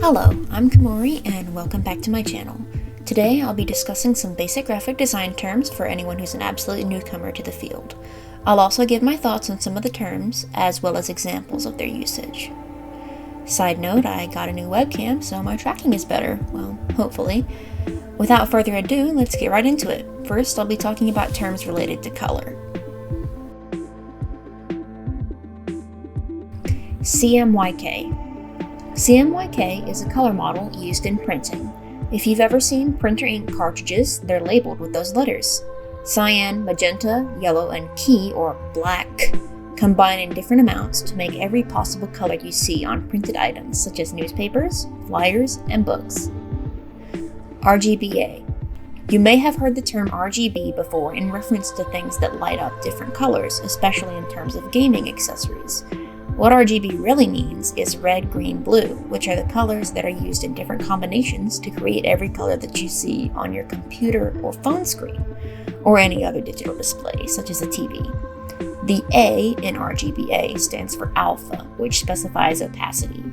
Hello, I'm Kamori and welcome back to my channel. Today I'll be discussing some basic graphic design terms for anyone who's an absolute newcomer to the field. I'll also give my thoughts on some of the terms, as well as examples of their usage. Side note, I got a new webcam, so my tracking is better, well, hopefully. Without further ado, let's get right into it. First, I'll be talking about terms related to color. CMYK. CMYK is a color model used in printing. If you've ever seen printer ink cartridges, they're labeled with those letters. Cyan, magenta, yellow, and key, or black, combine in different amounts to make every possible color you see on printed items such as newspapers, flyers, and books. RGBA. You may have heard the term RGB before in reference to things that light up different colors, especially in terms of gaming accessories. What RGB really means is red, green, blue, which are the colors that are used in different combinations to create every color that you see on your computer or phone screen, or any other digital display, such as a TV. The A in RGBA stands for alpha, which specifies opacity.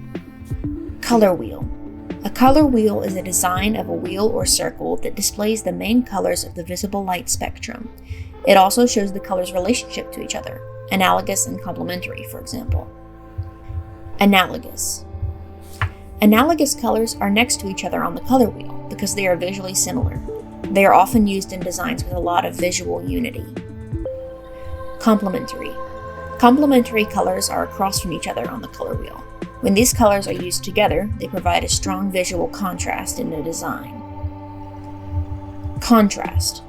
Color wheel. A color wheel is a design of a wheel or circle that displays the main colors of the visible light spectrum. It also shows the colors' relationship to each other, analogous and complementary, for example. Analogous. Analogous colors are next to each other on the color wheel because they are visually similar. They are often used in designs with a lot of visual unity. Complementary. Complementary colors are across from each other on the color wheel. When these colors are used together, they provide a strong visual contrast in a design. Contrast.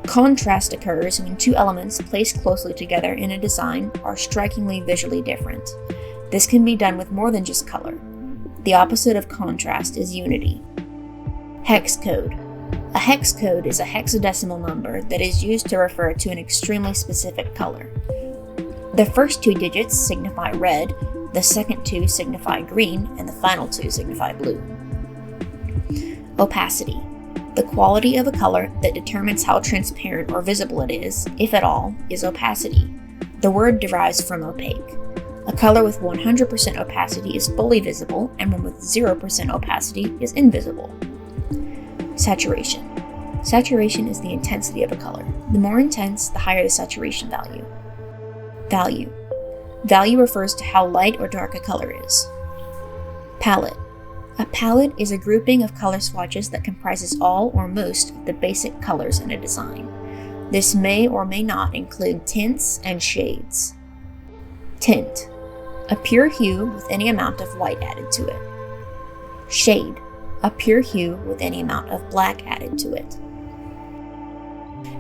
Contrast occurs when two elements placed closely together in a design are strikingly visually different. This can be done with more than just color. The opposite of contrast is unity. Hex code. A hex code is a hexadecimal number that is used to refer to an extremely specific color. The first two digits signify red, the second two signify green, and the final two signify blue. Opacity. The quality of a color that determines how transparent or visible it is, if at all, is opacity. The word derives from opaque. A color with 100% opacity is fully visible, and one with 0% opacity is invisible. Saturation. Saturation is the intensity of a color. The more intense, the higher the saturation value. Value. Value refers to how light or dark a color is. Palette. A palette is a grouping of color swatches that comprises all or most of the basic colors in a design. This may or may not include tints and shades. Tint. A pure hue with any amount of white added to it. Shade. A pure hue with any amount of black added to it.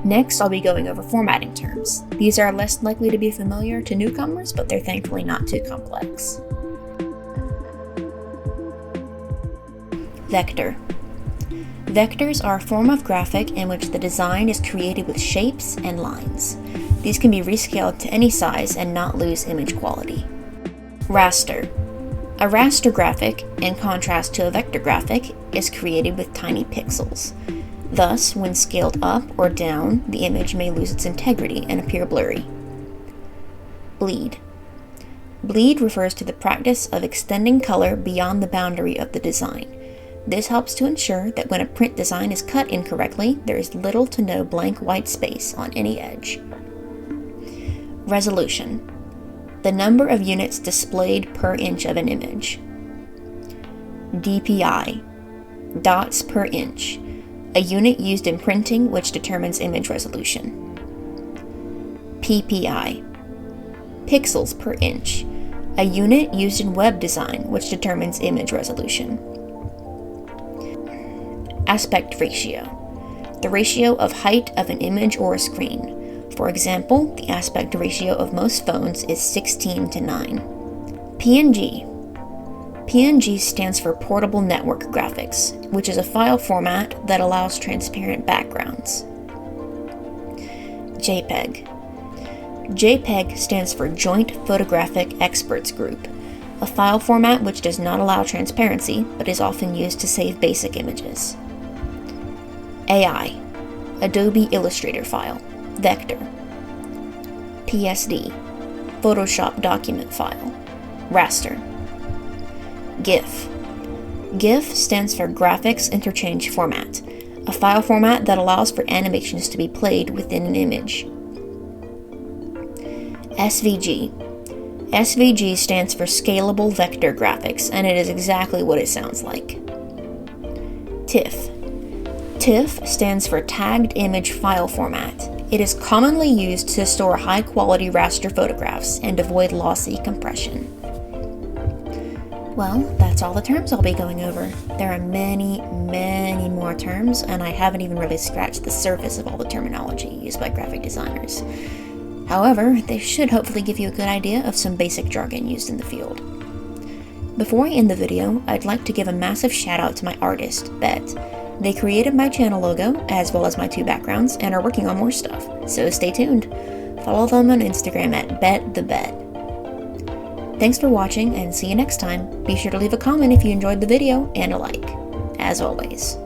Next, I'll be going over formatting terms. These are less likely to be familiar to newcomers, but they're thankfully not too complex. Vector. Vectors are a form of graphic in which the design is created with shapes and lines. These can be rescaled to any size and not lose image quality. Raster. A raster graphic, in contrast to a vector graphic, is created with tiny pixels. Thus, when scaled up or down, the image may lose its integrity and appear blurry. Bleed. Bleed refers to the practice of extending color beyond the boundary of the design. This helps to ensure that when a print design is cut incorrectly, there is little to no blank white space on any edge. Resolution. The number of units displayed per inch of an image. DPI. Dots per inch. A unit used in printing which determines image resolution. PPI. Pixels per inch. A unit used in web design which determines image resolution. Aspect ratio. The ratio of height of an image or a screen. For example, the aspect ratio of most phones is 16:9. PNG. PNG stands for Portable Network Graphics, which is a file format that allows transparent backgrounds. JPEG. JPEG stands for Joint Photographic Experts Group, a file format which does not allow transparency but is often used to save basic images. AI. Adobe Illustrator file. Vector. PSD. Photoshop document file. Raster. GIF. GIF stands for Graphics Interchange Format, a file format that allows for animations to be played within an image. SVG. SVG stands for Scalable Vector Graphics, and it is exactly what it sounds like. TIFF. TIFF stands for Tagged Image File Format. It is commonly used to store high-quality raster photographs and avoid lossy compression. Well, that's all the terms I'll be going over. There are many, many more terms, and I haven't even really scratched the surface of all the terminology used by graphic designers. However, they should hopefully give you a good idea of some basic jargon used in the field. Before I end the video, I'd like to give a massive shout out to my artist, Bet. They created my channel logo, as well as my 2 backgrounds, and are working on more stuff, so stay tuned. Follow them on Instagram at BetTheBet. Thanks for watching, and see you next time. Be sure to leave a comment if you enjoyed the video, and a like. As always.